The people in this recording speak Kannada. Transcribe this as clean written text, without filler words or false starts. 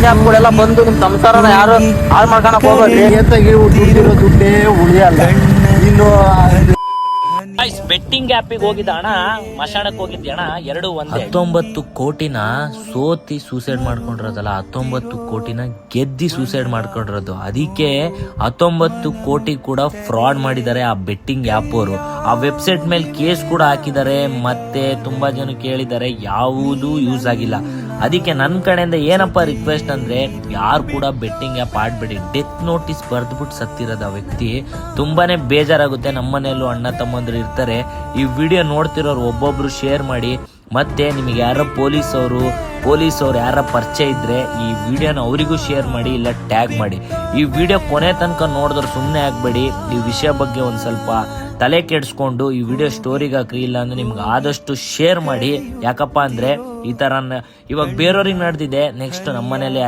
ಬೆಟ್ಟಿಂಗ್ ಆಪ್ಗಳೆಲ್ಲ ಬಂದು ನಿಮ್ ಸಂಸಾರನ ಯಾರು ಹಾಳು ಮಾಡ್ಕೊಳಕ್ ಹೋಗೋದ್ರಿ. ದುಡ್ಡೇ ಉಳಿಯಲ್ಲ. ಇನ್ನು ಬೆಟ್ಟಿಂಗ್ ಆಪಿಗೆ ಹೋಗಿದ್ದ ಹಣ ಮಶಾಣಕ್ಕೆ ಹೋಗಿದ್ದ ಹಣ ಎರಡು ಒಂದೇ. 19 ಕೋಟಿನ ಸೋತಿ ಸೂಸೈಡ್ ಮಾಡ್ಕೊಂಡಿರೋದಲ್ಲ, 19 ಕೋಟಿನ ಗೆದ್ದಿ ಸೂಸೈಡ್ ಮಾಡ್ಕೊಂಡಿರೋದು. ಅದಕ್ಕೆ 19 ಕೋಟಿ ಕೂಡ ಫ್ರಾಡ್ ಮಾಡಿದ್ದಾರೆ ಆ ಬೆಟ್ಟಿಂಗ್ ಆಪ್ ಅವರು. ಆ ವೆಬ್ಸೈಟ್ ಮೇಲೆ ಕೇಸ್ ಕೂಡ ಹಾಕಿದ್ದಾರೆ. ಮತ್ತೆ ತುಂಬಾ ಜನ ಕೇಳಿದ್ದಾರೆ, ಯಾವುದೂ ಯೂಸ್ ಆಗಿಲ್ಲ. ಅದಕ್ಕೆ ನನ್ನ ಕಡೆಯಿಂದ ಏನಪ್ಪ ರಿಕ್ವೆಸ್ಟ್ ಅಂದ್ರೆ, ಯಾರು ಕೂಡ ಬೆಟ್ಟಿಂಗ್ ಆ್ಯಪ್ ಆಡ್ಬೇಡಿ. ಡೆತ್ ನೋಟಿಸ್ ಬರ್ದ್ಬಿಟ್ಟು ಸತ್ತಿರೋದು ಆ ವ್ಯಕ್ತಿ. ತುಂಬಾನೇ ಬೇಜಾರಾಗುತ್ತೆ. ನಮ್ಮನೆಯಲ್ಲೂ ಅಣ್ಣ ತಮ್ಮಂದ್ರು ಇರ್ತಾರೆ. ಈ ವಿಡಿಯೋ ನೋಡ್ತಿರೋರು ಒಬ್ಬೊಬ್ರು ಶೇರ್ ಮಾಡಿ. ಮತ್ತೆ ನಿಮಗೆ ಯಾರ ಪೊಲೀಸ್ ಅವರು ಯಾರ ಪರಿಚಯ ಇದ್ರೆ ಈ ವಿಡಿಯೋನ ಅವರಿಗೂ ಶೇರ್ ಮಾಡಿ, ಇಲ್ಲ ಟ್ಯಾಗ್ ಮಾಡಿ. ಈ ವಿಡಿಯೋ ಕೊನೆ ತನಕ ನೋಡಿದ್ರೆ ಸುಮ್ಮನೆ ಆಗ್ಬೇಡಿ. ಈ ವಿಷಯ ಬಗ್ಗೆ ಒಂದ್ ಸ್ವಲ್ಪ ತಲೆ ಕೆಡಿಸ್ಕೊಂಡು ಈ ವಿಡಿಯೋ ಸ್ಟೋರಿಗೆ ಹಾಕ್ರಿ, ಇಲ್ಲ ಅಂದ್ರೆ ನಿಮ್ಗೆ ಆದಷ್ಟು ಶೇರ್ ಮಾಡಿ. ಯಾಕಪ್ಪ ಅಂದ್ರೆ ಈ ತರ ಇವಾಗ ಬೇರೆಯವ್ರಿಗೆ ನಡೆದಿದೆ, ನೆಕ್ಸ್ಟ್ ನಮ್ಮನೇಲಿ